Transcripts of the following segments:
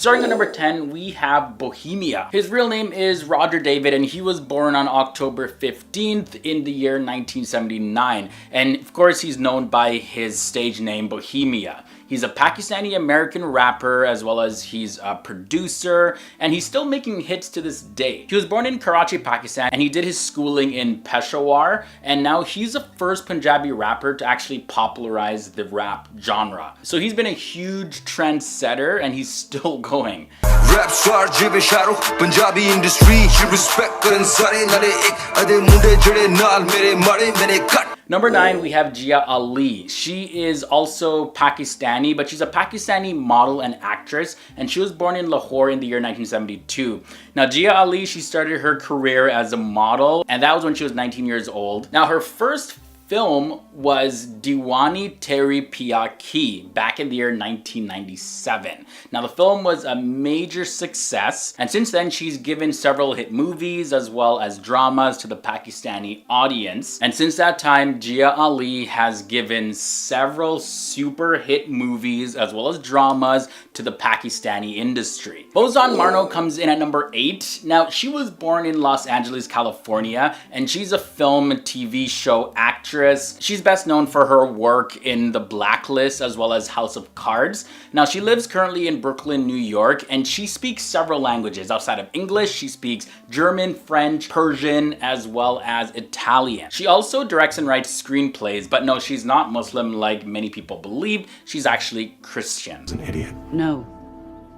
Starting at number 10, we have Bohemia. His real name is Roger David, and he was born on October 15th in the year 1979. And of course, he's known by his stage name Bohemia. He's a Pakistani-American rapper, as well as he's a producer, and he's still making hits to this day. He was born in Karachi, Pakistan, and he did his schooling in Peshawar, and now he's the first Punjabi rapper to actually popularize the rap genre. So he's been a huge trendsetter, and he's still going. Rap star jibe shahrukh Punjabi industry respect karan sare nale ek ade munde jade naal mere mare mene cut. Number 9, we have Jia Ali. She is also Pakistani, but she's a Pakistani model and actress, and she was born in Lahore in the year 1972. Now, Jia Ali, she started her career as a model, and that was when she was 19 years old. Now, her first film was Diwani Teri Piya Ki back in the year 1997. Now the film was a major success, and since then she's given several hit movies as well as dramas to the Pakistani audience. And since that time, Jia Ali has given several super hit movies as well as dramas to the Pakistani industry. Bozan Marno comes in at number 8. Now she was born in Los Angeles, California, and she's a film and TV show actress. She's best known for her work in The Blacklist as well as House of Cards. Now she lives currently in Brooklyn, New York, and she speaks several languages. Outside of English, she speaks German, French, Persian, as well as Italian. She also directs and writes screenplays, but no, she's not Muslim like many people believe. She's actually Christian. An idiot. No,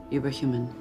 you were human.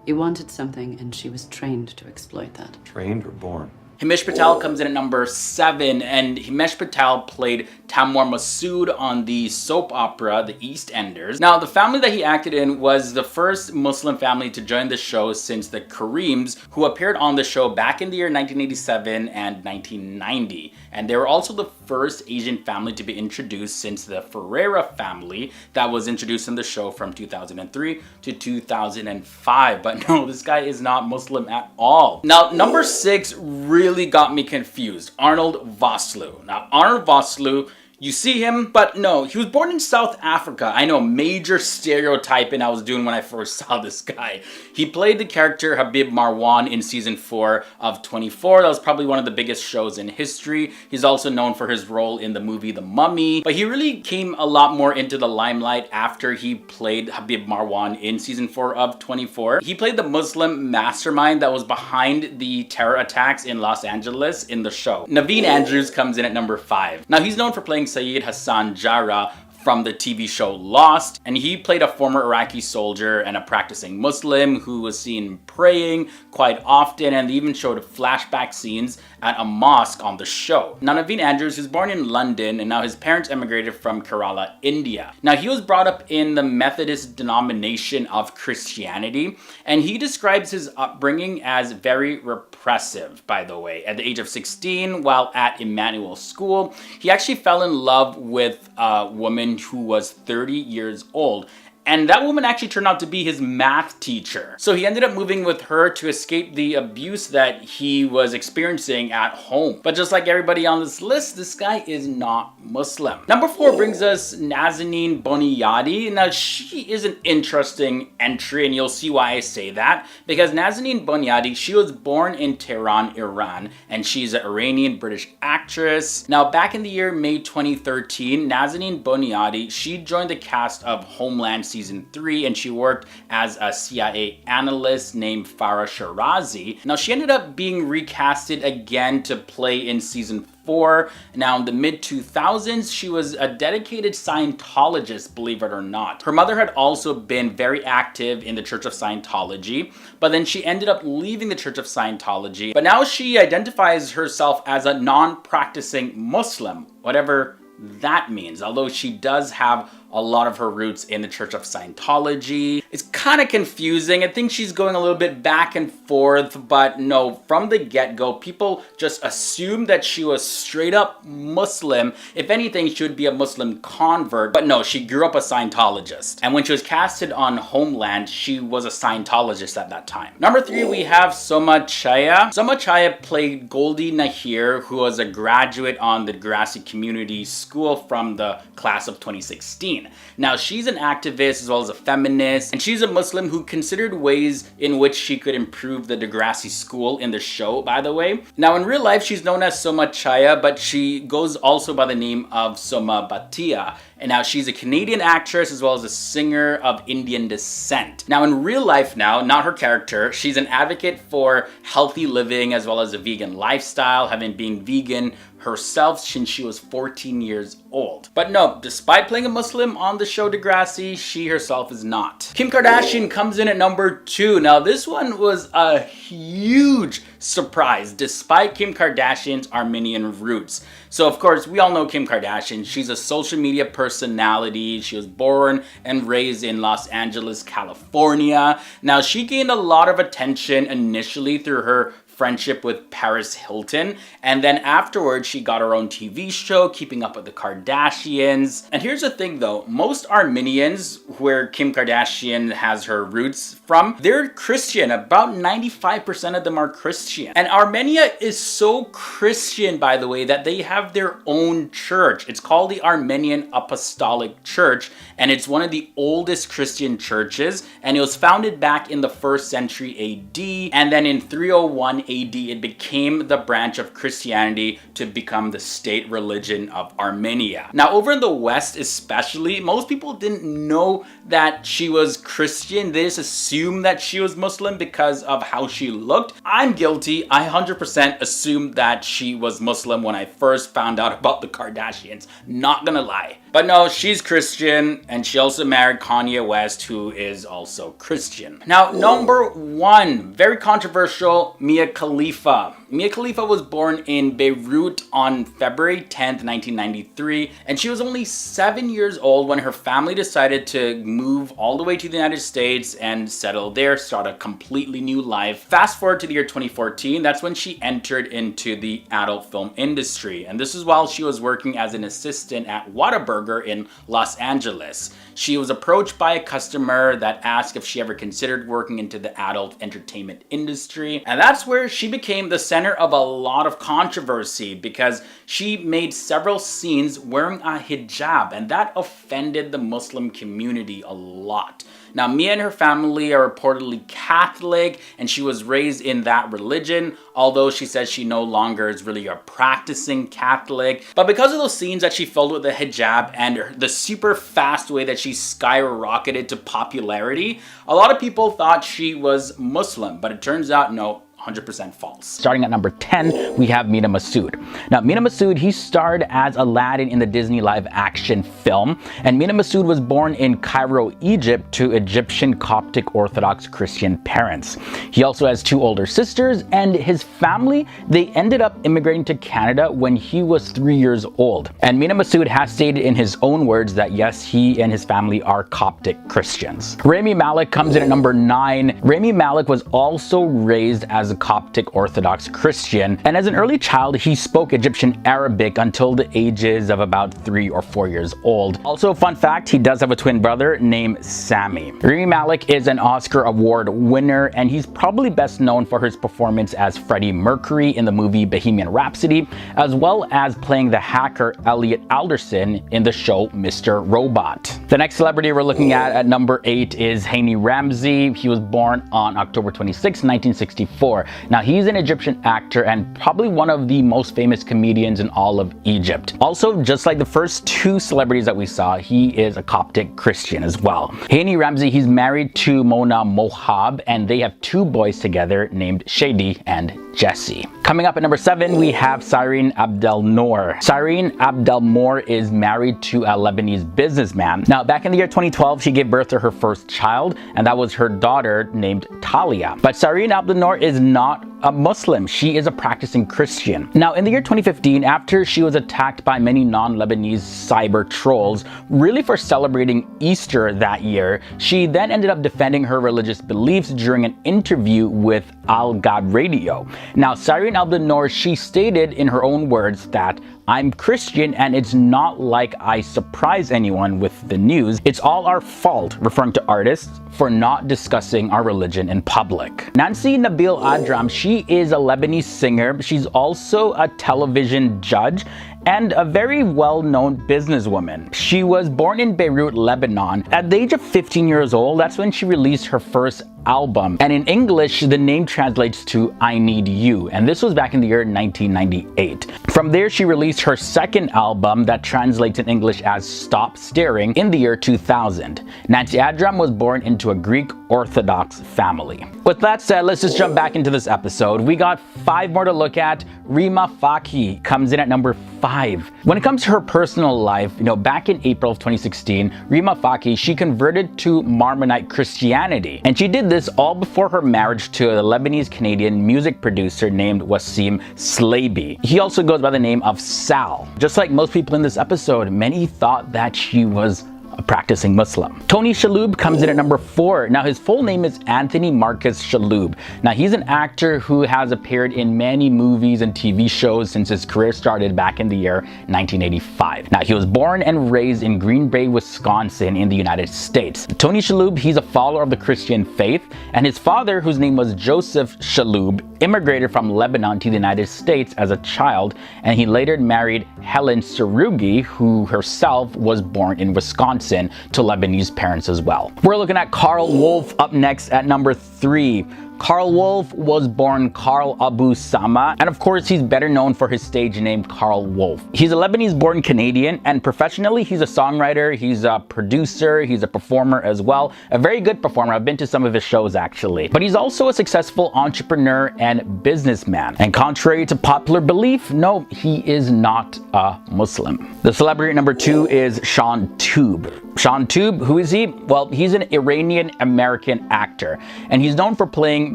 You wanted something, and she was trained to exploit that. Trained or born? Himesh Patel comes in at number 7, and Himesh Patel played Taimur Masood on the soap opera The EastEnders. Now, the family that he acted in was the first Muslim family to join the show since the Kareems, who appeared on the show back in the year 1987 and 1990. And they were also the first Asian family to be introduced since the Ferreira family that was introduced in the show from 2003 to 2005. But no, this guy is not Muslim at all. Now, number 6 really got me confused. Arnold Vosloo. Now, Arnold Vosloo, you see him, but no, he was born in South Africa. I know, major stereotyping I was doing when I first saw this guy. He played the character Habib Marwan in season 4 of 24. That was probably one of the biggest shows in history. He's also known for his role in the movie The Mummy, but he really came a lot more into the limelight after he played Habib Marwan in season 4 of 24. He played the Muslim mastermind that was behind the terror attacks in Los Angeles in the show. Naveen Andrews comes in at number 5. Now he's known for playing Sayyid Hassan Jara from the TV show Lost, and he played a former Iraqi soldier and a practicing Muslim who was seen praying quite often, and they even showed flashback scenes at a mosque on the show. Now, Naveen Andrews is born in London, and now his parents emigrated from Kerala, India. Now, he was brought up in the Methodist denomination of Christianity, and he describes his upbringing as very repressive, by the way. At the age of 16, while at Emmanuel School, he actually fell in love with a woman who was 30 years old. And that woman actually turned out to be his math teacher. So he ended up moving with her to escape the abuse that he was experiencing at home. But just like everybody on this list, this guy is not Muslim. Number 4 brings us Nazanin Boniadi. Now she is an interesting entry, and you'll see why I say that. Because Nazanin Boniadi, she was born in Tehran, Iran, and she's an Iranian British actress. Now back in the year May 2013, Nazanin Boniadi, she joined the cast of Homeland season 3, and she worked as a CIA analyst named Farah Shirazi. Now she ended up being recasted again to play in season 4. Now in the mid-2000s, she was a dedicated Scientologist, believe it or not. Her mother had also been very active in the Church of Scientology, but then she ended up leaving the Church of Scientology. But now she identifies herself as a non-practicing Muslim, whatever that means, although she does have a lot of her roots in the Church of Scientology. It's kind of confusing. I think she's going a little bit back and forth, but no, from the get-go, people just assumed that she was straight up Muslim. If anything, she would be a Muslim convert, but no, she grew up a Scientologist. And when she was casted on Homeland, she was a Scientologist at that time. Number 3, we have Soma Chaya. Soma Chaya played Goldie Nahir, who was a graduate on the Degrassi Community School from the class of 2016. Hussein. Now, she's an activist as well as a feminist, and she's a Muslim who considered ways in which she could improve the Degrassi school in the show, by the way. Now, in real life, she's known as Soma Chaya, but she goes also by the name of Soma Bhatia. And now she's a Canadian actress as well as a singer of Indian descent. Now, in real life now, not her character, she's an advocate for healthy living as well as a vegan lifestyle, having been vegan herself since she was 14 years old. But no, despite playing a Muslim on the show Degrassi, she herself is not. Kim Kardashian comes in at number 2. Now, this one was a huge surprise despite Kim Kardashian's Armenian roots. So of course, we all know Kim Kardashian. She's a social media personality. She was born and raised in Los Angeles, California. Now, she gained a lot of attention initially through her friendship with Paris Hilton, and then afterwards she got her own TV show, Keeping Up with the Kardashians. And here's the thing though, most Armenians, where Kim Kardashian has her roots from, they're Christian. About 95% of them are Christian. And Armenia is so Christian, by the way, that they have their own church. It's called the Armenian Apostolic Church, and it's one of the oldest Christian churches, and it was founded back in the 1st century AD, and then in 301 AD it became the branch of Christianity to become the state religion of Armenia. Now, over in the West especially, most people didn't know that she was Christian. They just assumed that she was Muslim because of how she looked. I'm guilty. I 100% assumed that she was Muslim when I first found out about the Kardashians. Not gonna lie. But no, she's Christian, and she also married Kanye West, who is also Christian. Now, number 1, very controversial, Mia Khalifa. Mia Khalifa was born in Beirut on February 10th, 1993, and she was only 7 years old when her family decided to move all the way to the United States and settle there, start a completely new life. Fast forward to the year 2014, that's when she entered into the adult film industry, and this is while she was working as an assistant at Whataburger in Los Angeles. She was approached by a customer that asked if she ever considered working into the adult entertainment industry, and that's where she became the center of a lot of controversy because she made several scenes wearing a hijab, and that offended the Muslim community a lot. Now, Mia and her family are reportedly Catholic, and she was raised in that religion, although she says she no longer is really a practicing Catholic. But because of those scenes that she filled with the hijab and the super fast way that she skyrocketed to popularity, a lot of people thought she was Muslim, but it turns out no, 100% false. Starting at number 10, we have Mina Masood. Now, Mina Masood, he starred as Aladdin in the Disney live action film, and Mina Masood was born in Cairo, Egypt to Egyptian Coptic Orthodox Christian parents. He also has 2 older sisters, and his family, they ended up immigrating to Canada when he was 3 years old. And Mina Masood has stated in his own words that yes, he and his family are Coptic Christians. Rami Malek comes in at number 9. Rami Malek was also raised as a Coptic Orthodox Christian, and as an early child he spoke Egyptian Arabic until the ages of about 3 or 4 years old. Also, fun fact, he does have a twin brother named Sammy. Rami Malek is an Oscar Award winner, and he's probably best known for his performance as Freddie Mercury in the movie Bohemian Rhapsody, as well as playing the hacker Elliot Alderson in the show Mr. Robot. The next celebrity we're looking at number 8 is Hani Ramsey. He was born on October 26, 1964. Now, he's an Egyptian actor and probably one of the most famous comedians in all of Egypt. Also, just like the first 2 celebrities that we saw, he is a Coptic Christian as well. Hani Ramsey, he's married to Mona Mohab, and they have 2 boys together named Shady and Jesse. Coming up at number 7, we have Cyrene Abdelnour. Cyrene Abdelnour is married to a Lebanese businessman. Now, back in the year 2012, she gave birth to her first child, and that was her daughter named Talia. But Cyrene Abdelnour is not a Muslim. She is a practicing Christian. Now, in the year 2015, after she was attacked by many non-Lebanese cyber trolls, really for celebrating Easter that year, she then ended up defending her religious beliefs during an interview with Al Gad Radio. Now, Cyrene Abdelnour, she stated in her own words that I'm Christian and it's not like I surprise anyone with the news. It's all our fault, referring to artists, for not discussing our religion in public. Nancy Nabil Adram, she is a Lebanese singer. She's also a television judge, and a very well-known businesswoman. She was born in Beirut, Lebanon. At the age of 15 years old, that's when she released her first album. And in English, the name translates to I Need You. And this was back in the year 1998. From there, she released her second album that translates in English as Stop Staring in the year 2000. Nancy Adram was born into a Greek Orthodox family. With that said, let's just jump back into this episode. We got 5 more to look at. Rima Fakih comes in at number 5. When it comes to her personal life, back in April of 2016, Rima Fakih, she converted to Maronite Christianity. And she did this all before her marriage to a Lebanese-Canadian music producer named Wasim Slaby. He also goes by the name of Sal. Just like most people in this episode, many thought that she was a practicing Muslim. Tony Shalhoub comes in at number 4. Now, his full name is Anthony Marcus Shalhoub. Now, he's an actor who has appeared in many movies and TV shows since his career started back in the year 1985. Now, he was born and raised in Green Bay, Wisconsin in the United States. Tony Shalhoub, he's a follower of the Christian faith, and his father, whose name was Joseph Shalhoub, immigrated from Lebanon to the United States as a child, and he later married Helen Sarugi, who herself was born in Wisconsin to Lebanese parents as well. We're looking at Carl Wolf up next at number 3. Carl Wolf was born Carl Abu Sama, and of course he's better known for his stage name Carl Wolf. He's a Lebanese-born Canadian, and professionally he's a songwriter, he's a producer, he's a performer as well. A very good performer. I've been to some of his shows actually. But he's also a successful entrepreneur and businessman. And contrary to popular belief, no, he is not a Muslim. The celebrity at number 2 is Sean Tube. Sean Tube, who is he? Well, he's an Iranian-American actor, and he's known for playing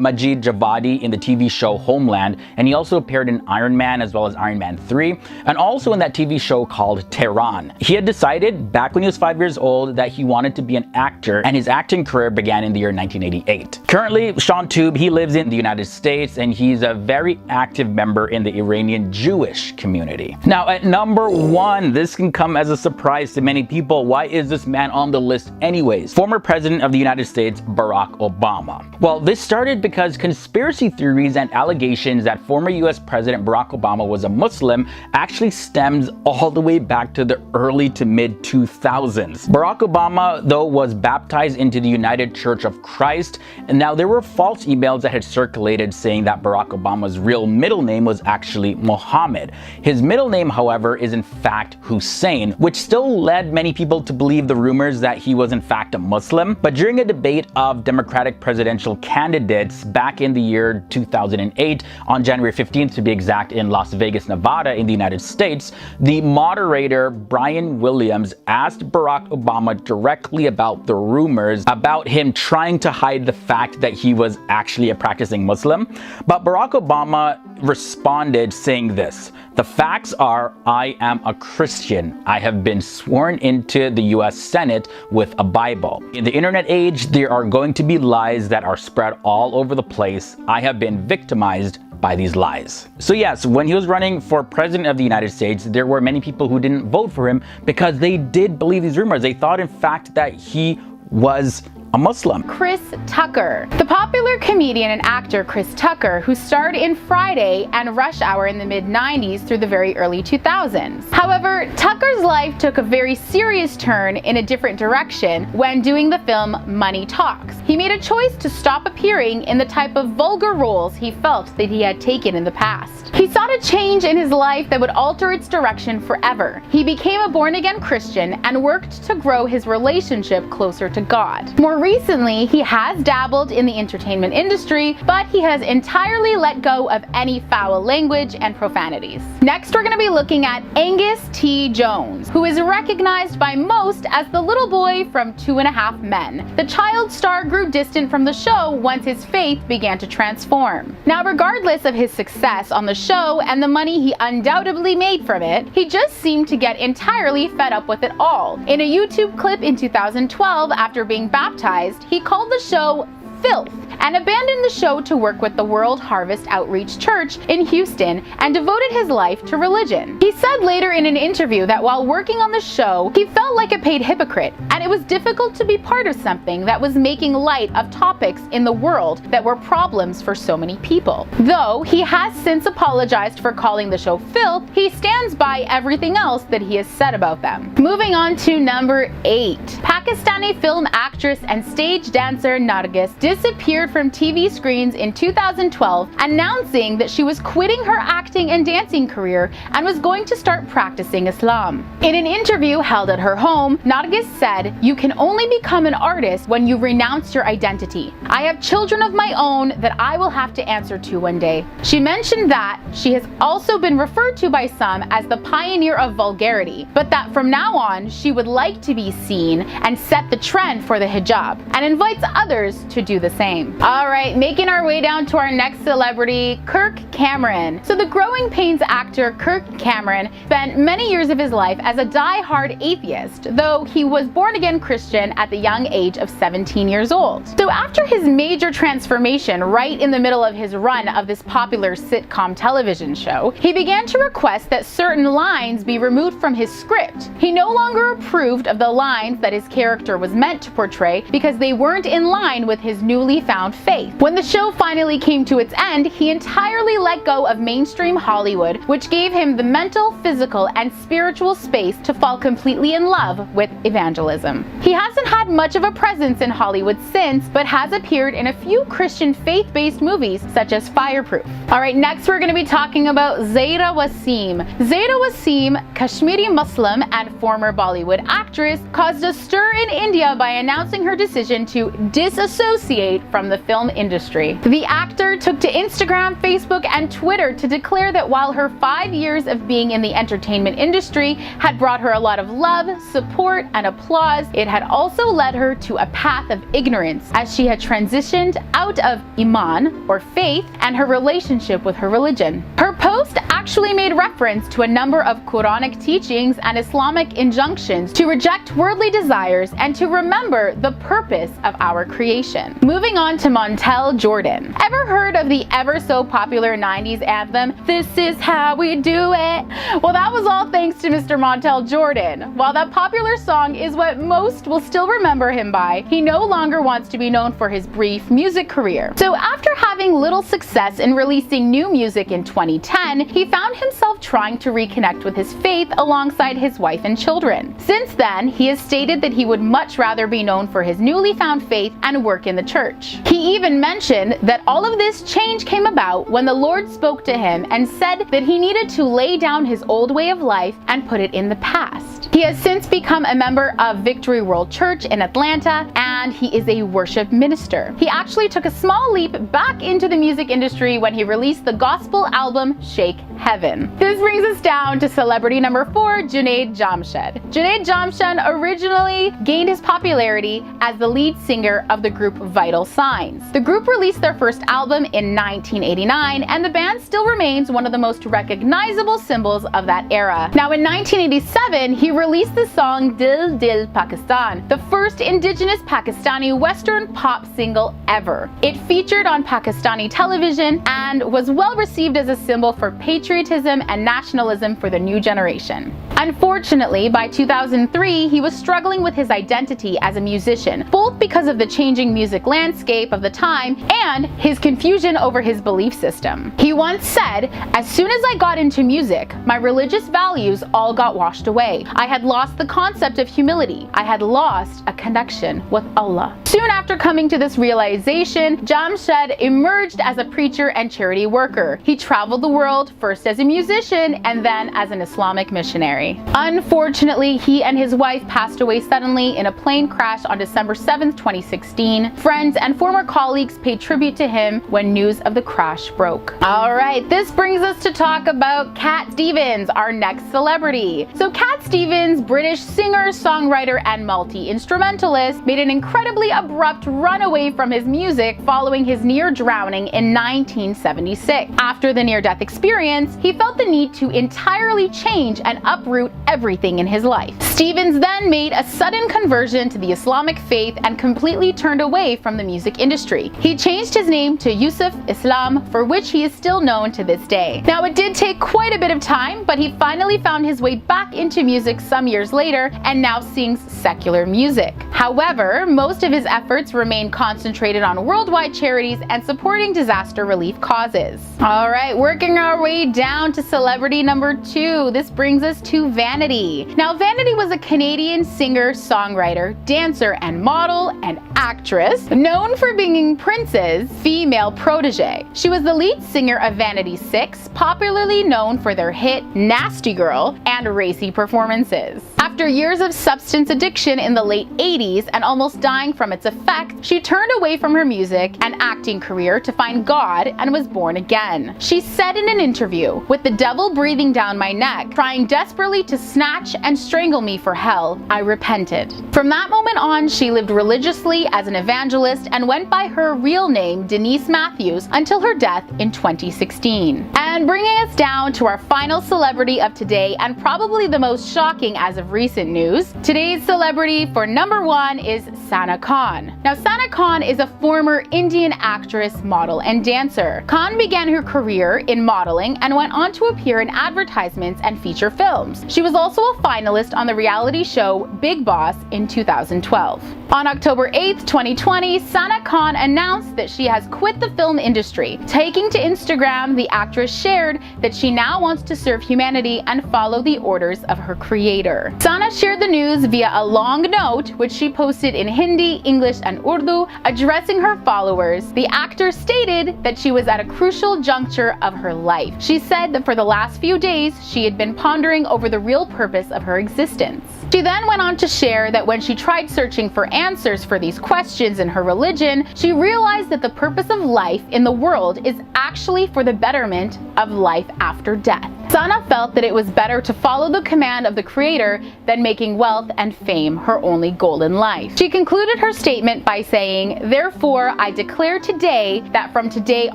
Majid Javadi in the TV show Homeland, and he also appeared in Iron Man as well as Iron Man 3, and also in that TV show called Tehran. He had decided back when he was 5 years old that he wanted to be an actor, and his acting career began in the year 1988. Currently, Sean Tube, he lives in the United States, and he's a very active member in the Iranian Jewish community. Now, at number 1, this can come as a surprise to many people. Why is this man on the list anyways? Former President of the United States, Barack Obama. Well, this started because conspiracy theories and allegations that former US President Barack Obama was a Muslim actually stems all the way back to the early to mid 2000s. Barack Obama, though, was baptized into the United Church of Christ, and now there were false emails that had circulated saying that Barack Obama's real middle name was actually Mohammed. His middle name, however, is in fact Hussein, which still led many people to believe the rumors that he was in fact a Muslim. But during a debate of Democratic presidential candidates back in the year 2008, on January 15th to be exact, in Las Vegas, Nevada in the United States, the moderator Brian Williams asked Barack Obama directly about the rumors about him trying to hide the fact that he was actually a practicing Muslim. But Barack Obama responded saying this: "The facts are, I am a Christian. I have been sworn into the US Senate with a Bible. In the internet age, there are going to be lies that are spread all over the place. I have been victimized by these lies." So yes, when he was running for president of the United States, there were many people who didn't vote for him because they did believe these rumors. They thought in fact that he was a Muslim. Chris Tucker. The popular comedian and actor Chris Tucker, who starred in Friday and Rush Hour in the mid-90s through the very early 2000s. However, Tucker's life took a very serious turn in a different direction when doing the film Money Talks. He made a choice to stop appearing in the type of vulgar roles he felt that he had taken in the past. He sought a change in his life that would alter its direction forever. He became a born-again Christian and worked to grow his relationship closer to God. More recently, he has dabbled in the entertainment industry, but he has entirely let go of any foul language and profanities. Next, we're going to be looking at Angus T. Jones, who is recognized by most as the little boy from 2.5 Men. The child star grew distant from the show once his faith began to transform. Now, regardless of his success on the show and the money he undoubtedly made from it, he just seemed to get entirely fed up with it all. In a YouTube clip in 2012, after being baptized, he called the show filth, and abandoned the show to work with the World Harvest Outreach Church in Houston and devoted his life to religion. He said later in an interview that while working on the show, he felt like a paid hypocrite, and it was difficult to be part of something that was making light of topics in the world that were problems for so many people. Though he has since apologized for calling the show filth, he stands by everything else that he has said about them. Moving on to number 8. Pakistani film actress and stage dancer Nargis disappeared from TV screens in 2012, announcing that she was quitting her acting and dancing career and was going to start practicing Islam. In an interview held at her home, Nargis said, "You can only become an artist when you renounce your identity. I have children of my own that I will have to answer to one day." She mentioned that she has also been referred to by some as the pioneer of vulgarity, but that from now on she would like to be seen and set the trend for the hijab, and invites others to do the same. Alright, making our way down to our next celebrity, Kirk Cameron. So the Growing Pains actor Kirk Cameron spent many years of his life as a die-hard atheist, though he was born-again Christian at the young age of 17 years old. So after his major transformation right in the middle of his run of this popular sitcom television show, he began to request that certain lines be removed from his script. He no longer approved of the lines that his character was meant to portray because they weren't in line with his newly found faith. When the show finally came to its end, he entirely let go of mainstream Hollywood, which gave him the mental, physical, and spiritual space to fall completely in love with evangelism. He hasn't had much of a presence in Hollywood since, but has appeared in a few Christian faith-based movies such as Fireproof. Alright, next we're going to be talking about Zaira Wasim. Zaira Wasim, Kashmiri Muslim and former Bollywood actress, caused a stir in India by announcing her decision to disassociate from the film industry. The actor took to Instagram, Facebook, and Twitter to declare that while her 5 years of being in the entertainment industry had brought her a lot of love, support, and applause, it had also led her to a path of ignorance as she had transitioned out of Iman, or faith, and her relationship with her religion. Her post actually made reference to a number of Quranic teachings and Islamic injunctions to reject worldly desires and to remember the purpose of our creation. Moving on to Montel Jordan. Ever heard of the ever so popular 90s anthem, "This is how we do it"? Well, that was all thanks to Mr. Montel Jordan. While that popular song is what most will still remember him by, he no longer wants to be known for his brief music career. So after having little success in releasing new music in 2010, he found himself trying to reconnect with his faith alongside his wife and children. Since then, he has stated that he would much rather be known for his newly found faith and work in the church. He even mentioned that all of this change came about when the Lord spoke to him and said that he needed to lay down his old way of life and put it in the past. He has since become a member of Victory World Church in Atlanta, and he is a worship minister. He actually took a small leap back into the music industry when he released the gospel album Shake Heaven. This brings us down to celebrity number 4, Junaid Jamshed. Junaid Jamshed originally gained his popularity as the lead singer of the group Vital Signs. The group released their first album in 1989, and the band still remains one of the most recognizable symbols of that era. Now in 1987, he released the song Dil Dil Pakistan, the first indigenous Pakistani Western pop single ever. It featured on Pakistani television and was well received as a symbol for patriotism and nationalism for the new generation. Unfortunately, by 2003, he was struggling with his identity as a musician, both because of the changing music landscape of the time and his confusion over his belief system. He once said, "As soon as I got into music, my religious values all got washed away. I had lost the concept of humility. I had lost a connection with Allah." Soon after coming to this realization, Jamshed emerged as a preacher and charity worker. He traveled the world, first as a musician and then as an Islamic missionary. Unfortunately, he and his wife passed away suddenly in a plane crash on December 7, 2016. Friends and former colleagues paid tribute to him when news of the crash broke. Alright, this brings us to talk about Cat Stevens, our next celebrity. So Cat Stevens, British singer, songwriter, and multi-instrumentalist, made an incredibly abrupt run away from his music following his near drowning in 1976. After the near-death experience, he felt the need to entirely change and uproot uproot everything in his life. Stevens then made a sudden conversion to the Islamic faith and completely turned away from the music industry. He changed his name to Youssef Islam, for which he is still known to this day. Now, it did take quite a bit of time, but he finally found his way back into music some years later and now sings secular music. However, most of his efforts remain concentrated on worldwide charities and supporting disaster relief causes. Alright, working our way down to celebrity number 2. This brings us to Vanity. Now, Vanity was a Canadian singer, songwriter, dancer, and model and actress known for being Prince's female protege. She was the lead singer of Vanity 6, popularly known for their hit Nasty Girl and racy performances. After years of substance addiction in the late 80s and almost dying from its effect, she turned away from her music and acting career to find God and was born again. She said in an interview, "With the devil breathing down my neck, trying desperately to snatch and strangle me for hell, I repented." From that moment on, she lived religiously as an evangelist and went by her real name, Denise Matthews, until her death in 2016. And bringing us down to our final celebrity of today, and probably the most shocking as of recent news, today's celebrity for number 1 is Sana Khan. Now, Sana Khan is a former Indian actress, model, and dancer. Khan began her career in modeling and went on to appear in advertisements and feature films. She was also a finalist on the reality show Big Boss in 2012. On October 8th, 2020, Sana Khan announced that she has quit the film industry. Taking to Instagram, the actress shared that she now wants to serve humanity and follow the orders of her creator. Sana shared the news via a long note, which she posted in Hindi, English, and Urdu, addressing her followers. The actor stated that she was at a crucial juncture of her life. She said that for the last few days, she had been pondering over the real purpose of her existence. She then went on to share that when she tried searching for answers for these questions in her religion, she realized that the purpose of life in the world is actually for the betterment of life after death. Sana felt that it was better to follow the command of the creator than making wealth and fame her only goal in life. She concluded her statement by saying, "Therefore, I declare today that from today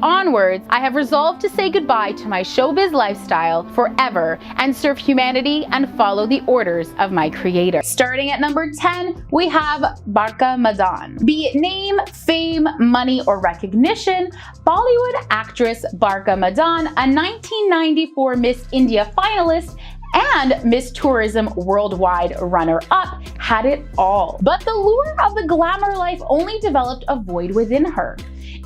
onwards, I have resolved to say goodbye to my showbiz lifestyle forever and serve humanity and follow the orders of my creator." Starting at number 10, we have Barkha Madan. Be it name, fame, money, or recognition, Bollywood actress Barkha Madan, a 1994 Miss India finalist and Miss Tourism Worldwide runner-up, had it all. But the lure of the glamour life only developed a void within her.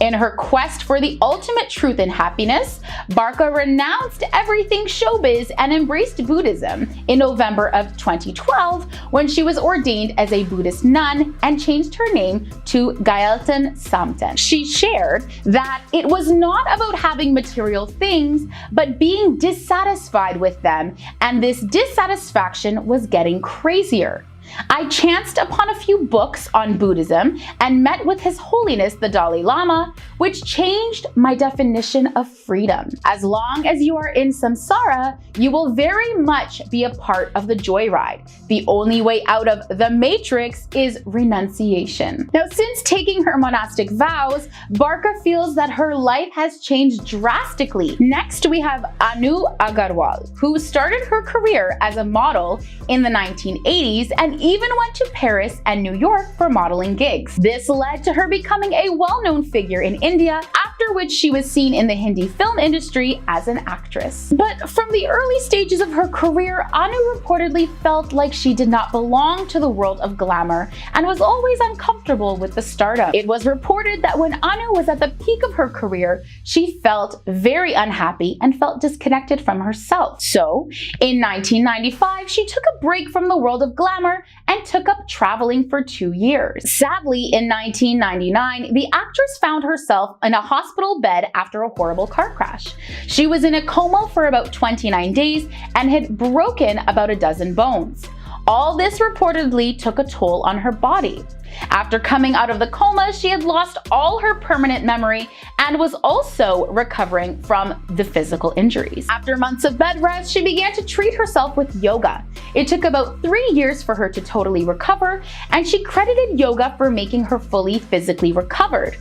In her quest for the ultimate truth and happiness, Barkha renounced everything showbiz and embraced Buddhism in November of 2012 when she was ordained as a Buddhist nun and changed her name to Gayalton Samten. She shared that it was not about having material things, but being dissatisfied with them, and this dissatisfaction was getting crazier. I chanced upon a few books on Buddhism and met with His Holiness the Dalai Lama, which changed my definition of freedom. As long as you are in samsara, you will very much be a part of the joyride. The only way out of the matrix is renunciation. Now, since taking her monastic vows, Barkha feels that her life has changed drastically. Next, we have Anu Agarwal, who started her career as a model in the 1980s and even went to Paris and New York for modeling gigs. This led to her becoming a well-known figure in India, after which she was seen in the Hindi film industry as an actress. But from the early stages of her career, Anu reportedly felt like she did not belong to the world of glamour and was always uncomfortable with the stardom. It was reported that when Anu was at the peak of her career, she felt very unhappy and felt disconnected from herself. So, in 1995, she took a break from the world of glamour and took up traveling for 2 years. Sadly, in 1999, the actress found herself in a hospital bed after a horrible car crash. She was in a coma for about 29 days and had broken about a dozen bones. All this reportedly took a toll on her body. After coming out of the coma, she had lost all her permanent memory and was also recovering from the physical injuries. After months of bed rest, she began to treat herself with yoga. It took about 3 years for her to totally recover, and she credited yoga for making her fully physically recovered.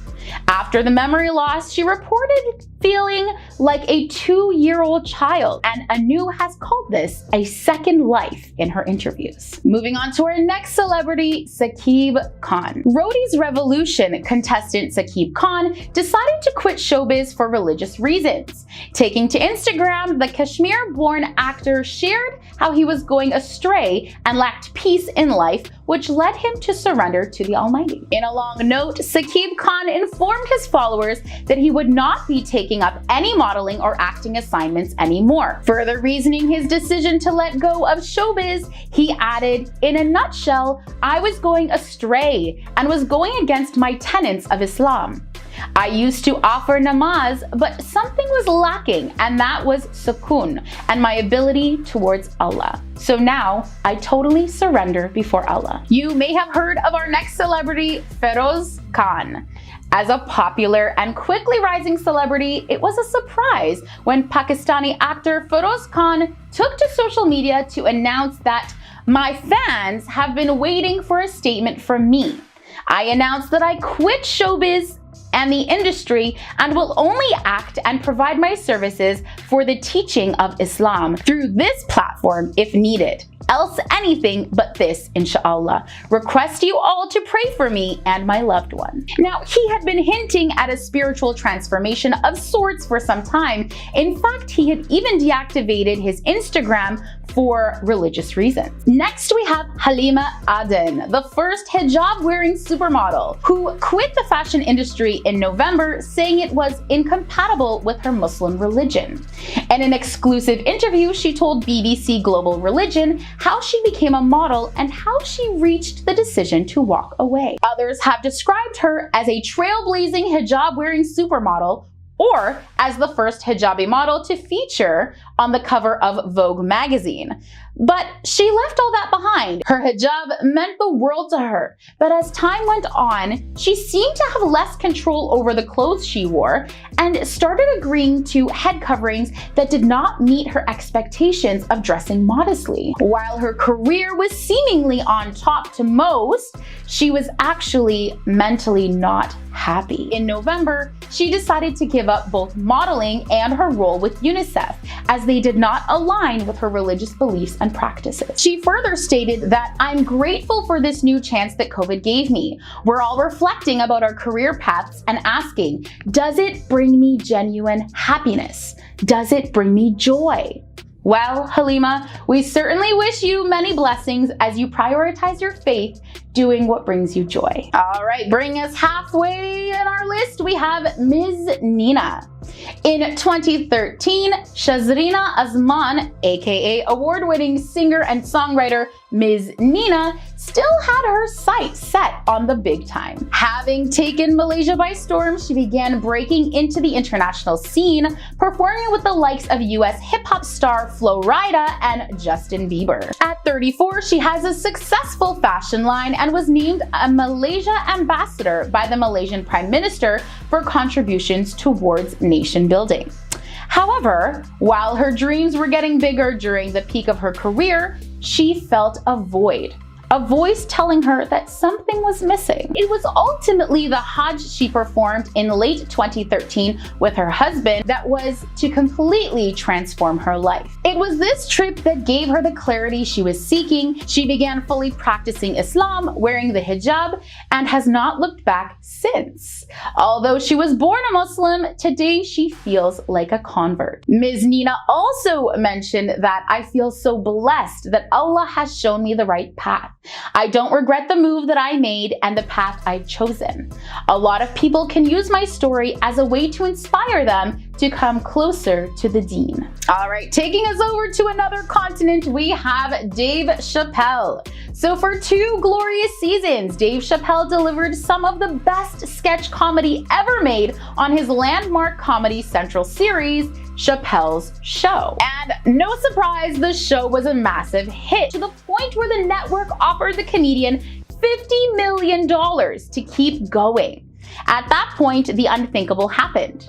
After the memory loss, she reported feeling like a 2-year-old child, and Anu has called this a second life in her interviews. Moving on to our next celebrity, Saqib Khan. Rodi's Revolution contestant Saqib Khan decided to quit showbiz for religious reasons. Taking to Instagram, the Kashmir-born actor shared how he was going astray and lacked peace in life, which led him to surrender to the Almighty. In a long note, Saqib Khan informed his followers that he would not be taking up any modeling or acting assignments anymore. Further reasoning his decision to let go of showbiz, he added, "In a nutshell, I was going astray and was going against my tenets of Islam. I used to offer namaz, but something was lacking, and that was sukoon and my ability towards Allah. So now I totally surrender before Allah." You may have heard of our next celebrity, Feroz Khan. As a popular and quickly rising celebrity, it was a surprise when Pakistani actor Feroz Khan took to social media to announce that "My fans have been waiting for a statement from me. I announced that I quit showbiz and the industry and will only act and provide my services for the teaching of Islam through this platform if needed. Else anything but this, inshallah. Request you all to pray for me and my loved one." Now, he had been hinting at a spiritual transformation of sorts for some time. In fact, he had even deactivated his Instagram for religious reasons. Next, we have Halima Aden, the first hijab-wearing supermodel, who quit the fashion industry in November, saying it was incompatible with her Muslim religion. In an exclusive interview, she told BBC Global Religion how she became a model and how she reached the decision to walk away. Others have described her as a trailblazing hijab-wearing supermodel, or as the first hijabi model to feature on the cover of Vogue magazine. But she left all that behind. Her hijab meant the world to her, but as time went on, she seemed to have less control over the clothes she wore and started agreeing to head coverings that did not meet her expectations of dressing modestly. While her career was seemingly on top to most, she was actually mentally not happy. In November, she decided to give up both modeling and her role with UNICEF, as they did not align with her religious beliefs and practices. She further stated that, "I'm grateful for this new chance that COVID gave me. We're all reflecting about our career paths and asking, does it bring me genuine happiness? Does it bring me joy?" Well, Halima, we certainly wish you many blessings as you prioritize your faith, doing what brings you joy. All right, bring us halfway in our list, we have Ms. Nina. In 2013, Shazrina Azman, aka award-winning singer and songwriter Ms. Nina, still had her sights set on the big time. Having taken Malaysia by storm, she began breaking into the international scene, performing with the likes of US hip-hop star Flo Rida and Justin Bieber. At 34, she has a successful fashion line and was named a Malaysia ambassador by the Malaysian Prime Minister for contributions towards nation building. However, while her dreams were getting bigger during the peak of her career, she felt a void. A voice telling her that something was missing. It was ultimately the Hajj she performed in late 2013 with her husband that was to completely transform her life. It was this trip that gave her the clarity she was seeking. She began fully practicing Islam, wearing the hijab, and has not looked back since. Although she was born a Muslim, today she feels like a convert. Ms. Nina also mentioned that, "I feel so blessed that Allah has shown me the right path. I don't regret the move that I made and the path I've chosen. A lot of people can use my story as a way to inspire them to come closer to the deen." All right, taking us over to another continent, we have Dave Chappelle. So for 2 glorious seasons, Dave Chappelle delivered some of the best sketch comedy ever made on his landmark Comedy Central series, Chappelle's Show. And no surprise, the show was a massive hit, to the point where the network offered the comedian $50 million to keep going. At that point, the unthinkable happened.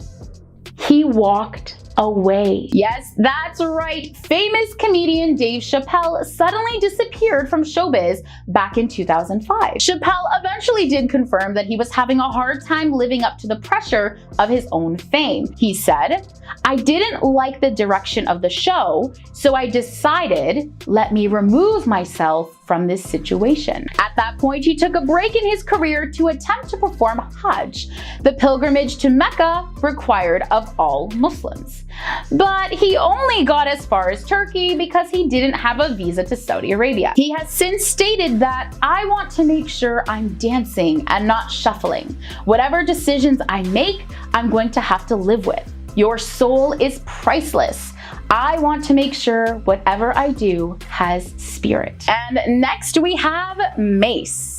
He walked away. Yes, that's right. Famous comedian Dave Chappelle suddenly disappeared from showbiz back in 2005. Chappelle eventually did confirm that he was having a hard time living up to the pressure of his own fame. He said, "I didn't like the direction of the show, so I decided, let me remove myself from this situation." At that point, he took a break in his career to attempt to perform Hajj, the pilgrimage to Mecca required of all Muslims. But he only got as far as Turkey because he didn't have a visa to Saudi Arabia. He has since stated that, "I want to make sure I'm dancing and not shuffling. Whatever decisions I make, I'm going to have to live with. Your soul is priceless. I want to make sure whatever I do has spirit." And next we have Mace.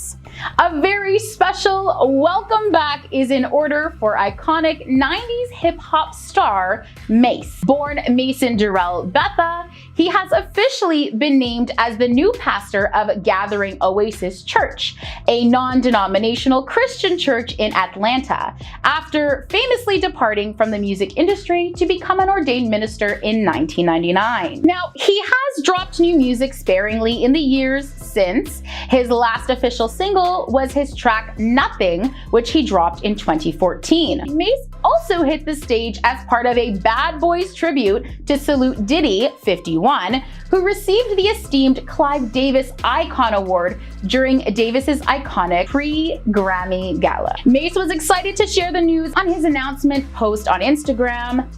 A very special welcome back is in order for iconic 90s hip-hop star Mace. Born Mason Durrell Betha, he has officially been named as the new pastor of Gathering Oasis Church, a non-denominational Christian church in Atlanta, after famously departing from the music industry to become an ordained minister in 1999. Now, he has dropped new music sparingly in the years since. His last official single was his track Nothing, which he dropped in 2014. Mace also hit the stage as part of a Bad Boys tribute to salute Diddy, 51, who received the esteemed Clive Davis Icon Award during Davis's iconic pre-Grammy Gala. Mace was excited to share the news on his announcement post on Instagram.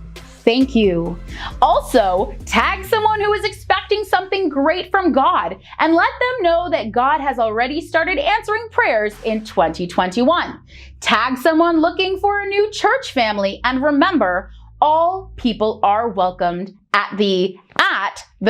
Thank you. Also, tag someone who is expecting something great from God and let them know that God has already started answering prayers in 2021. Tag someone looking for a new church family, and remember, all people are welcomed at the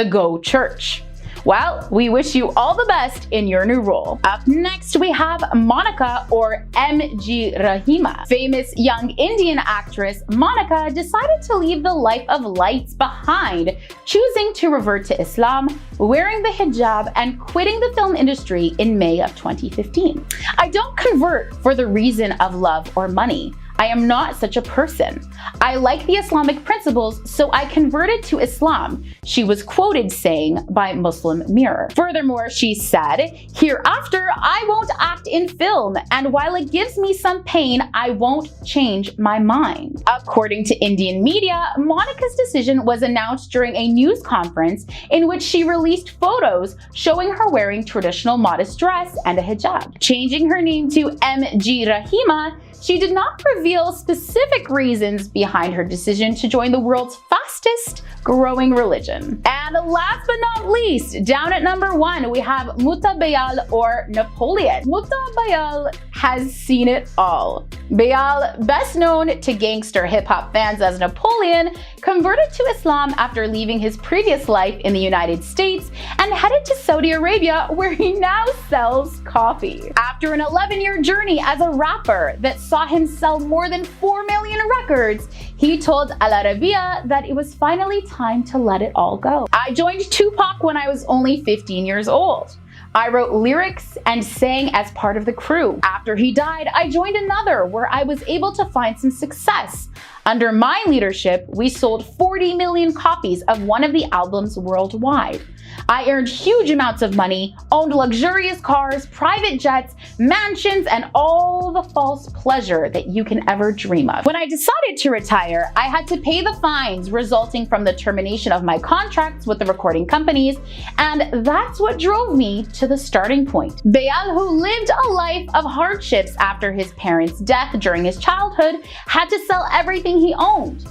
Go Church. Well, we wish you all the best in your new role. Up next, we have Monica, or MG Rahima. Famous young Indian actress Monica decided to leave the life of lights behind, choosing to revert to Islam, wearing the hijab, and quitting the film industry in May of 2015. "I don't convert for the reason of love or money. I am not such a person. I like the Islamic principles, so I converted to Islam," she was quoted saying by Muslim Mirror. Furthermore, she said, "Hereafter, I won't act in film, and while it gives me some pain, I won't change my mind." According to Indian media, Monica's decision was announced during a news conference in which she released photos showing her wearing traditional modest dress and a hijab. Changing her name to MG Rahima, she did not reveal specific reasons behind her decision to join the world's fastest growing religion. And last but not least, down at number 1, we have Mutta Bayal, or Napoleon. Mutta Bayal has seen it all. Bayal, best known to gangster hip-hop fans as Napoleon, converted to Islam after leaving his previous life in the United States and headed to Saudi Arabia, where he now sells coffee. After an 11-year journey as a rapper that saw him sell more than 4 million records, he told Al Arabiya that it was finally time to let it all go. "I joined Tupac when I was only 15 years old. I wrote lyrics and sang as part of the crew. After he died, I joined another where I was able to find some success. Under my leadership, we sold 40 million copies of one of the albums worldwide. I earned huge amounts of money, owned luxurious cars, private jets, mansions, and all the false pleasure that you can ever dream of. When I decided to retire, I had to pay the fines resulting from the termination of my contracts with the recording companies, and that's what drove me to the starting point." Bayal, who lived a life of hardships after his parents' death during his childhood, had to sell everything he owned.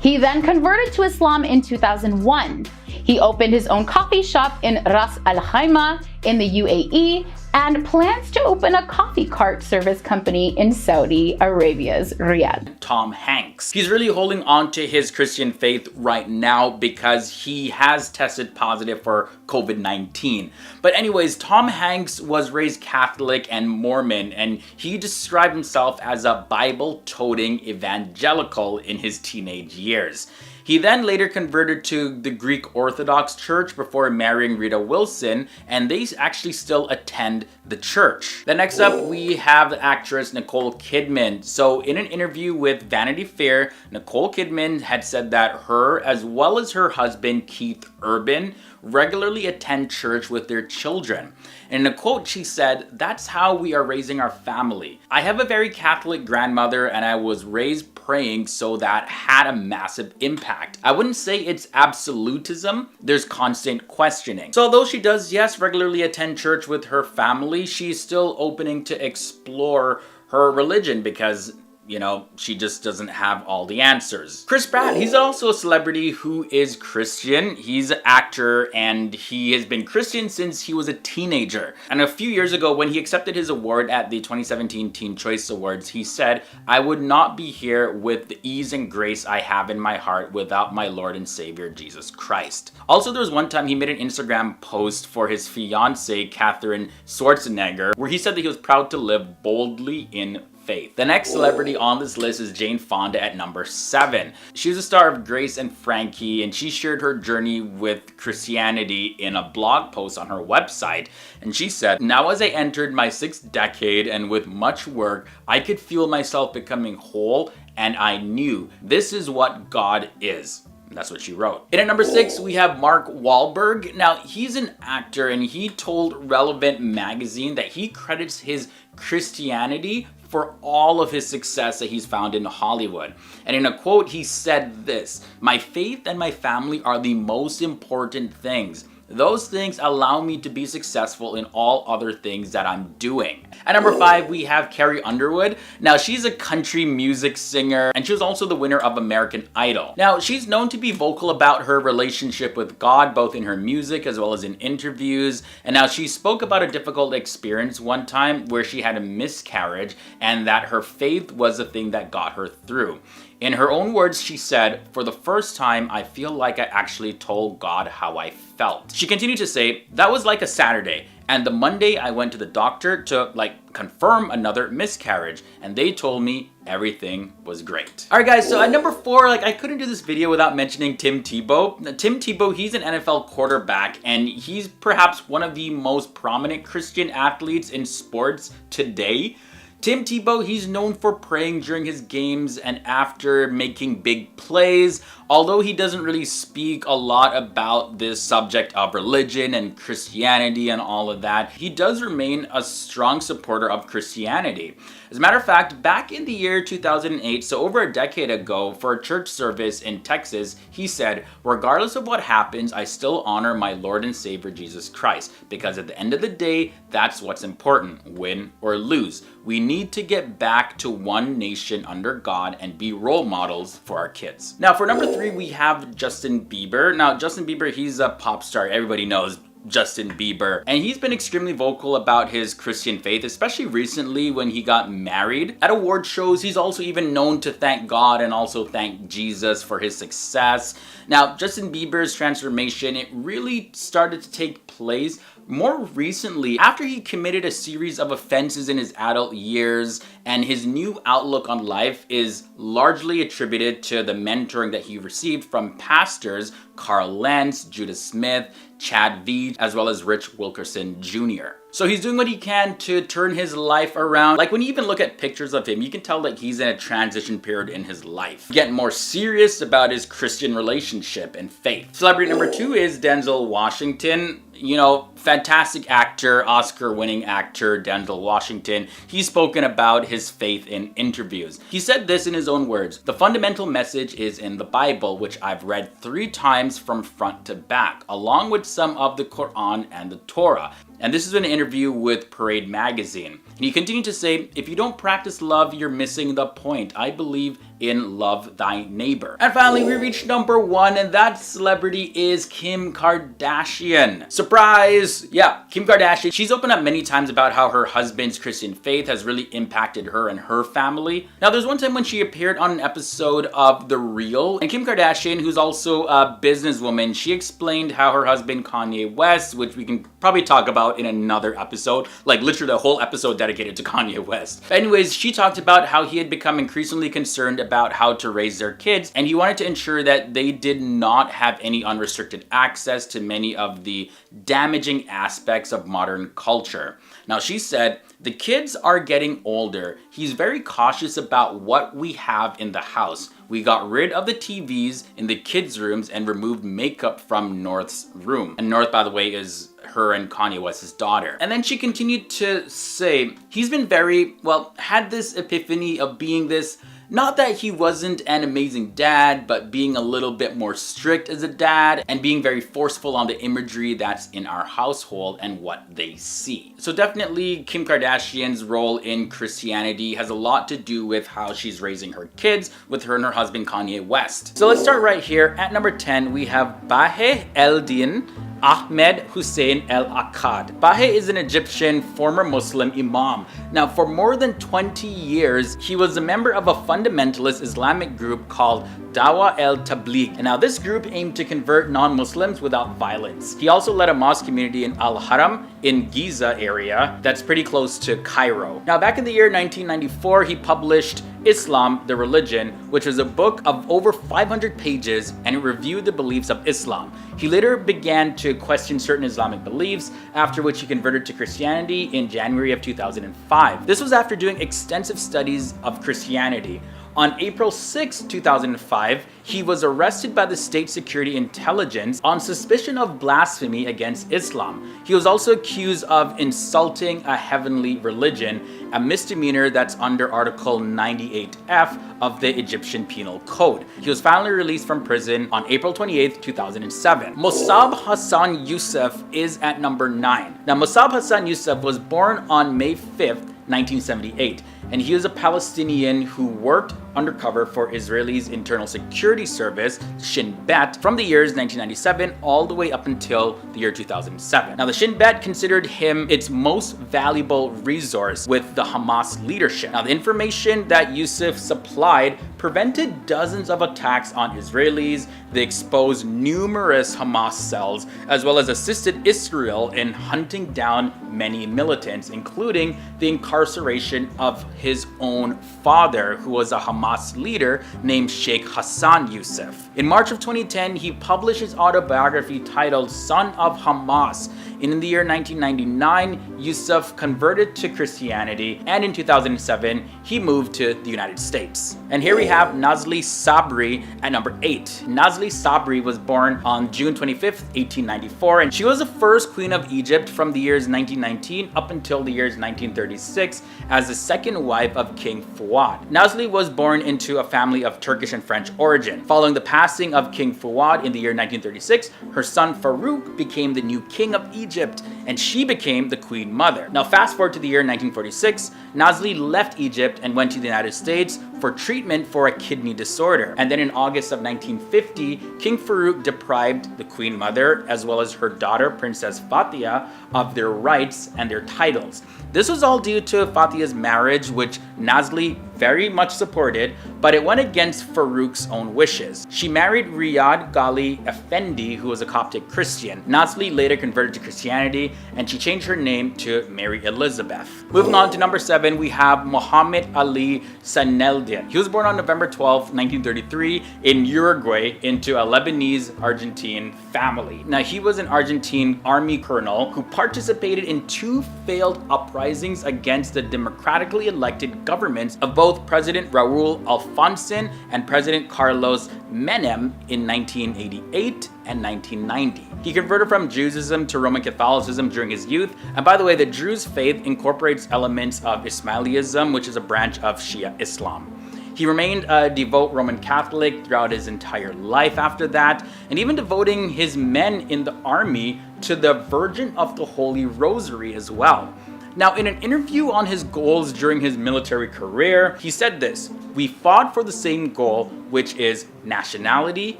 He then converted to Islam in 2001. He opened his own coffee shop in Ras Al Khaimah in the UAE and plans to open a coffee cart service company in Saudi Arabia's Riyadh. Tom Hanks. He's really holding on to his Christian faith right now because he has tested positive for COVID-19. But anyways, Tom Hanks was raised Catholic and Mormon, and he described himself as a Bible-toting evangelical in his teenage years. He then later converted to the Greek Orthodox Church before marrying Rita Wilson, and they actually still attend the church. Then next up, we have the actress Nicole Kidman. So in an interview with Vanity Fair, Nicole Kidman had said that her, as well as her husband Keith Urban, regularly attend church with their children. And in a quote, she said, "That's how we are raising our family. I have a very Catholic grandmother and I was raised praying, so that had a massive impact. I wouldn't say it's absolutism, there's constant questioning." So although she does, yes, regularly attend church with her family, she's still opening to explore her religion because, you know, she just doesn't have all the answers. Chris Pratt, he's also a celebrity who is Christian. He's an actor and he has been Christian since he was a teenager. And a few years ago, when he accepted his award at the 2017 Teen Choice Awards, he said, "I would not be here with the ease and grace I have in my heart without my Lord and Savior, Jesus Christ." Also, there was one time he made an Instagram post for his fiancée, Catherine Schwarzenegger, where he said that he was proud to live boldly in faith. The next celebrity on this list is Jane Fonda at number 7. She was a star of Grace and Frankie, and she shared her journey with Christianity in a blog post on her website. And she said, "Now as I entered my 6th decade and with much work, I could feel myself becoming whole, and I knew this is what God is." That's what she wrote. And at number 6, we have Mark Wahlberg. Now, he's an actor and he told Relevant magazine that he credits his Christianity for all of his success that he's found in Hollywood. And in a quote, he said this, "My faith and my family are the most important things. Those things allow me to be successful in all other things that I'm doing." At number 5, we have Carrie Underwood. Now, she's a country music singer, and she was also the winner of American Idol. Now, she's known to be vocal about her relationship with God, both in her music as well as in interviews. And now she spoke about a difficult experience one time where she had a miscarriage, and that her faith was the thing that got her through. In her own words, she said, "For the first time, I feel like I actually told God how I felt." She continued to say, "That was like a Saturday. And the Monday I went to the doctor to confirm another miscarriage. And they told me everything was great." Alright guys, so at number 4, I couldn't do this video without mentioning Tim Tebow. Now, Tim Tebow, he's an NFL quarterback and he's perhaps one of the most prominent Christian athletes in sports today. Tim Tebow, he's known for praying during his games and after making big plays. Although he doesn't really speak a lot about this subject of religion and Christianity and all of that, he does remain a strong supporter of Christianity. As a matter of fact, back in the year 2008, so over a decade ago, for a church service in Texas, he said, "Regardless of what happens, I still honor my Lord and Savior Jesus Christ, because at the end of the day, that's what's important, win or lose. We need to get back to one nation under God and be role models for our kids." Now, for number 3, we have Justin Bieber. Now, Justin Bieber, he's a pop star. Everybody knows Justin Bieber. And he's been extremely vocal about his Christian faith, especially recently when he got married. At award shows, he's also even known to thank God and also thank Jesus for his success. Now, Justin Bieber's transformation, it really started to take place more recently after he committed a series of offenses in his adult years, and his new outlook on life is largely attributed to the mentoring that he received from pastors Carl Lentz, Judah Smith, Chad Veach, as well as Rich Wilkerson Jr. So he's doing what he can to turn his life around. When you even look at pictures of him, you can tell he's in a transition period in his life, getting more serious about his Christian relationship and faith. Celebrity number 2 is Denzel Washington. You know, fantastic actor, Oscar-winning actor, Denzel Washington. He's spoken about his faith in interviews. He said this in his own words, "The fundamental message is in the Bible, which I've read 3 times from front to back, along with some of the Quran and the Torah." And this is an interview with Parade magazine. And he continued to say, "If you don't practice love, you're missing the point. I believe in love thy neighbor." And finally, we reached number 1, and that celebrity is Kim Kardashian. Surprise! Yeah, Kim Kardashian. She's opened up many times about how her husband's Christian faith has really impacted her and her family. Now, there's one time when she appeared on an episode of The Real, and Kim Kardashian, who's also a businesswoman, she explained how her husband Kanye West, which we can probably talk about in another episode, literally a whole episode dedicated dedicated to Kanye West. But anyways, she talked about how he had become increasingly concerned about how to raise their kids, and he wanted to ensure that they did not have any unrestricted access to many of the damaging aspects of modern culture. Now, she said, the kids are getting older. He's very cautious about what we have in the house. We got rid of the TVs in the kids' rooms and removed makeup from North's room. And North, by the way, is her and Kanye West's daughter. And then she continued to say, he's been very, well, had this epiphany of being this, not that he wasn't an amazing dad, but being a little bit more strict as a dad and being very forceful on the imagery that's in our household and what they see. So definitely Kim Kardashian's role in Christianity has a lot to do with how she's raising her kids with her and her husband Kanye West. So let's start right here. At number 10, we have Baek Eldin Ahmed Hussein El-Akkad. Baek is an Egyptian former Muslim imam. Now, for more than 20 years, he was a member of a fundamentalist Islamic group called Dawa el-Tabligh. And now this group aimed to convert non-Muslims without violence. He also led a mosque community in Al-Haram in Giza area that's pretty close to Cairo. Now, back in the year 1994, he published Islam, the Religion, which was a book of over 500 pages, and it reviewed the beliefs of Islam. He later began to question certain Islamic beliefs, after which he converted to Christianity in January of 2005. This was after doing extensive studies of Christianity. On April 6, 2005, he was arrested by the State Security Intelligence on suspicion of blasphemy against Islam. He was also accused of insulting a heavenly religion, a misdemeanor that's under Article 98F of the Egyptian Penal Code. He was finally released from prison on April 28, 2007. Musab Hassan Youssef is at number 9. Now, Musab Hassan Youssef was born on May 5th, 1978, and he was a Palestinian who worked undercover for Israel's Internal Security Service, Shin Bet, from the years 1997 all the way up until the year 2007. Now, the Shin Bet considered him its most valuable resource with the Hamas leadership. Now, the information that Youssef supplied prevented dozens of attacks on Israelis. They exposed numerous Hamas cells, as well as assisted Israel in hunting down many militants, including the incarceration of his own father, who was a Hamas leader named Sheikh Hassan Youssef. In March of 2010, he published his autobiography titled Son of Hamas. And in the year 1999, Youssef converted to Christianity, and in 2007, he moved to the United States. And here we have Nazli Sabri at number 8. Nazli Sabri was born on June 25th, 1894, and she was the first queen of Egypt from the years 1919 up until the years 1936 as the second wife of King Fuad. Nazli was born into a family of Turkish and French origin. Following the passing of King Fuad in the year 1936, her son Farouk became the new king of Egypt, and she became the queen mother. Now, fast forward to the year 1946, Nazli left Egypt and went to the United States for treatment for a kidney disorder. And then in August of 1950, King Farouk deprived the queen mother, as well as her daughter, Princess Fatia, of their rights and their titles. This was all due to Fatia's marriage, which Nazli very much supported, but it went against Farouk's own wishes. She married Riyad Ghali Effendi, who was a Coptic Christian. Nazli later converted to Christianity, and she changed her name to Mary Elizabeth. Moving on to number 7, we have Muhammad Ali Saneldian. He was born on November 12, 1933 in Uruguay into a Lebanese-Argentine family. Now, he was an Argentine army colonel who participated in 2 failed uprisings against the democratically elected governments of both President Raúl Alfonsín and President Carlos Menem in 1988 and 1990. He converted from Judaism to Roman Catholicism during his youth, and by the way, the Druze faith incorporates elements of Ismailism, which is a branch of Shia Islam. He remained a devout Roman Catholic throughout his entire life after that, and even devoting his men in the army to the Virgin of the Holy Rosary as well. Now, in an interview on his goals during his military career, he said this: "We fought for the same goal, which is nationality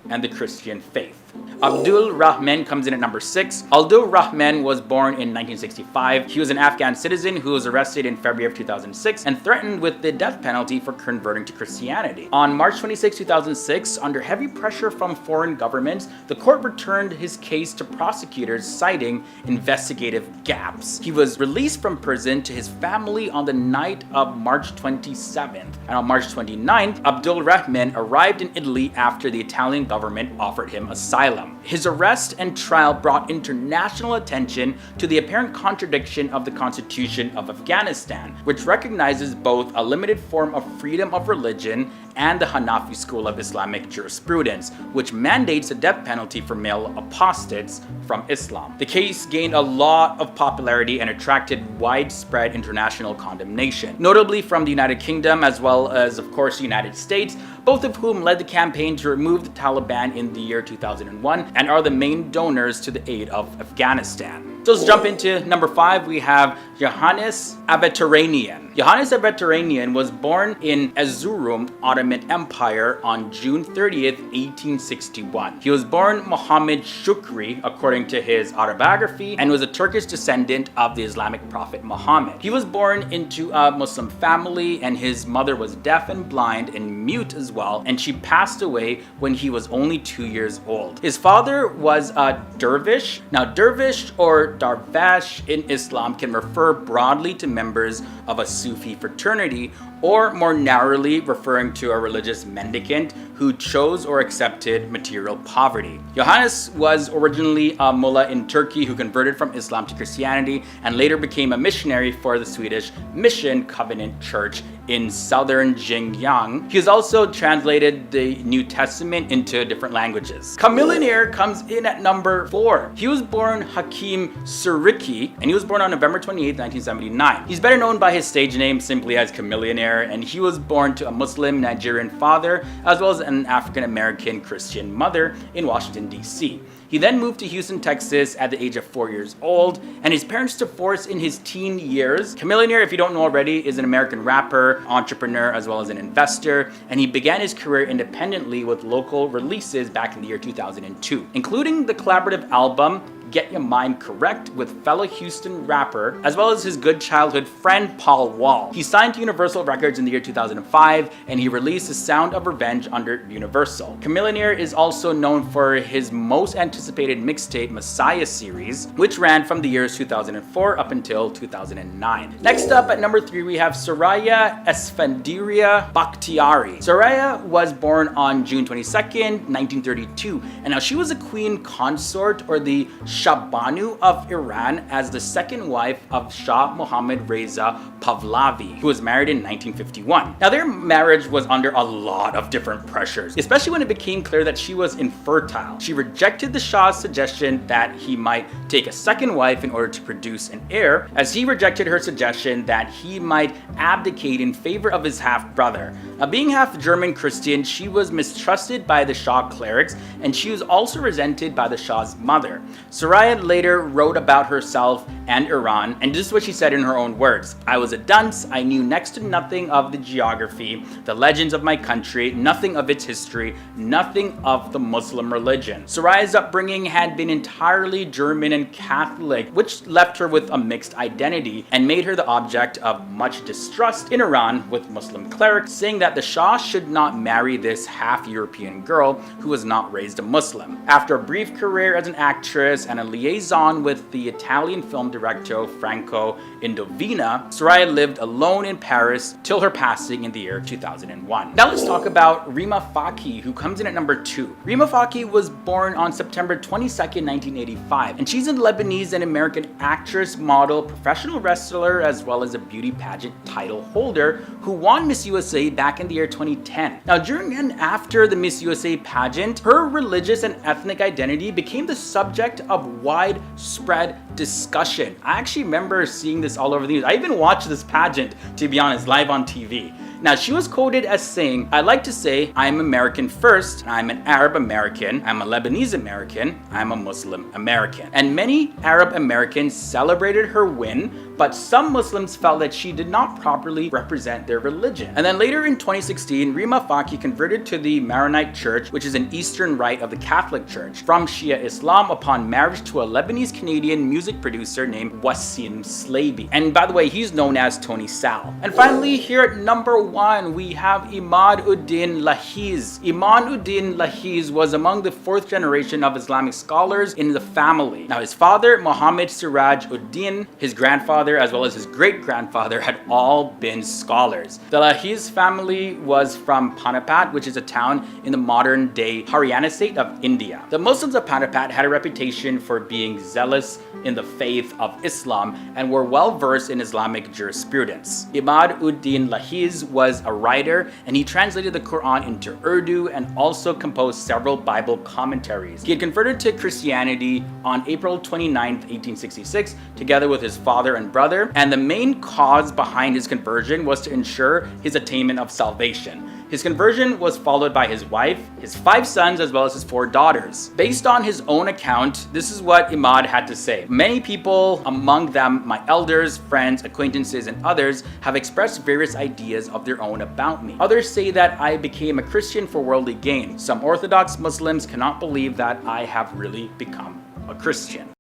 and the Christian faith." Abdul Rahman comes in at number 6. Abdul Rahman was born in 1965. He was an Afghan citizen who was arrested in February of 2006 and threatened with the death penalty for converting to Christianity. On March 26, 2006, under heavy pressure from foreign governments, the court returned his case to prosecutors citing investigative gaps. He was released from prison to his family on the night of March 27th. And on March 29th, Abdul Rahman arrived in Italy after the Italian government offered him asylum. His arrest and trial brought international attention to the apparent contradiction of the Constitution of Afghanistan, which recognizes both a limited form of freedom of religion and the Hanafi school of Islamic jurisprudence, which mandates a death penalty for male apostates from Islam. The case gained a lot of popularity and attracted widespread international condemnation, notably from the United Kingdom as well as, of course, the United States, both of whom led the campaign to remove the Taliban in the year 2001 and are the main donors to the aid of Afghanistan. So let's jump into number 5. We have Johannes Avataran. Johannes Avataran was born in Erzurum, Ottoman Empire on June 30th, 1861. He was born Muhammad Shukri, according to his autobiography, and was a Turkish descendant of the Islamic prophet Muhammad. He was born into a Muslim family, and his mother was deaf and blind and mute as well, and she passed away when he was only 2 years old. His father was a dervish. Now, dervish or darvesh in Islam can refer broadly to members of a Sufi fraternity, or more narrowly referring to a religious mendicant who chose or accepted material poverty. Johannes was originally a mullah in Turkey who converted from Islam to Christianity and later became a missionary for the Swedish Mission Covenant Church in southern Xinjiang. He has also translated the New Testament into different languages. Chamillionaire comes in at number 4. He was born Hakim Suriki, and he was born on November 28, 1979. He's better known by his stage name simply as Chamillionaire, and he was born to a Muslim Nigerian father as well as an African-American Christian mother in Washington, D.C. He then moved to Houston, Texas at the age of 4 years old, and his parents divorced in his teen years. Chamillionaire, if you don't know already, is an American rapper, entrepreneur, as well as an investor, and he began his career independently with local releases back in the year 2002, including the collaborative album Get Your Mind Correct with fellow Houston rapper, as well as his good childhood friend Paul Wall. He signed to Universal Records in the year 2005, and he released The Sound of Revenge under Universal. Chamillionaire is also known for his most anticipated mixtape Messiah series, which ran from the years 2004 up until 2009. Next up at number 3, we have Soraya Esfandiria Bakhtiari. Soraya was born on June 22nd, 1932, and now she was a queen consort, or the Shah Banu of Iran, as the second wife of Shah Mohammad Reza Pahlavi, who was married in 1951. Now, their marriage was under a lot of different pressures, especially when it became clear that she was infertile. She rejected the Shah's suggestion that he might take a second wife in order to produce an heir, as he rejected her suggestion that he might abdicate in favor of his half-brother. Now, being half German Christian, she was mistrusted by the Shah clerics, and she was also resented by the Shah's mother. Soraya later wrote about herself and Iran, and this is what she said in her own words: "I was a dunce. I knew next to nothing of the geography, the legends of my country, nothing of its history, nothing of the Muslim religion." Soraya's upbringing had been entirely German and Catholic, which left her with a mixed identity and made her the object of much distrust in Iran, with Muslim clerics saying that the Shah should not marry this half-European girl who was not raised a Muslim. After a brief career as an actress and a liaison with the Italian film director Franco Indovina, Soraya lived alone in Paris till her passing in the year 2001. Now let's talk about Rima Fakih, who comes in at number 2. Rima Fakih was born on September 22nd, 1985, and she's a Lebanese and American actress, model, professional wrestler, as well as a beauty pageant title holder who won Miss USA back in the year 2010. Now, during and after the Miss USA pageant, her religious and ethnic identity became the subject of widespread discussion. I actually remember seeing this all over the news. I even watched this pageant, to be honest, live on TV. Now, she was quoted as saying, "I like to say I'm American first, I'm an Arab American, I'm a Lebanese American, I'm a Muslim American." And many Arab Americans celebrated her win, but some Muslims felt that she did not properly represent their religion. And then later in 2016, Rima Fakih converted to the Maronite Church, which is an Eastern Rite of the Catholic Church, from Shia Islam upon marriage to a Lebanese-Canadian music producer named Wassim Slaby. And by the way, he's known as Tony Sal. And finally, here at number 1, we have Imad-ud-Din Lahiz. Imad-ud-Din Lahiz was among the 4th generation of Islamic scholars in the family. Now, his father, Muhammad Siraj-ud-Din, his grandfather, as well as his great-grandfather had all been scholars. The Lahiz family was from Panipat, which is a town in the modern-day Haryana state of India. The Muslims of Panipat had a reputation for being zealous in the faith of Islam and were well-versed in Islamic jurisprudence. Imad-ud-Din Lahiz was a writer, and he translated the Quran into Urdu and also composed several Bible commentaries. He had converted to Christianity on April 29, 1866, together with his father and brother, and the main cause behind his conversion was to ensure his attainment of salvation. His conversion was followed by his wife, his 5 sons, as well as his 4 daughters. Based on his own account, this is what Imad had to say. "Many people, among them my elders, friends, acquaintances, and others, have expressed various ideas of their own about me. Others say that I became a Christian for worldly gain. Some Orthodox Muslims cannot believe that I have really become a Christian."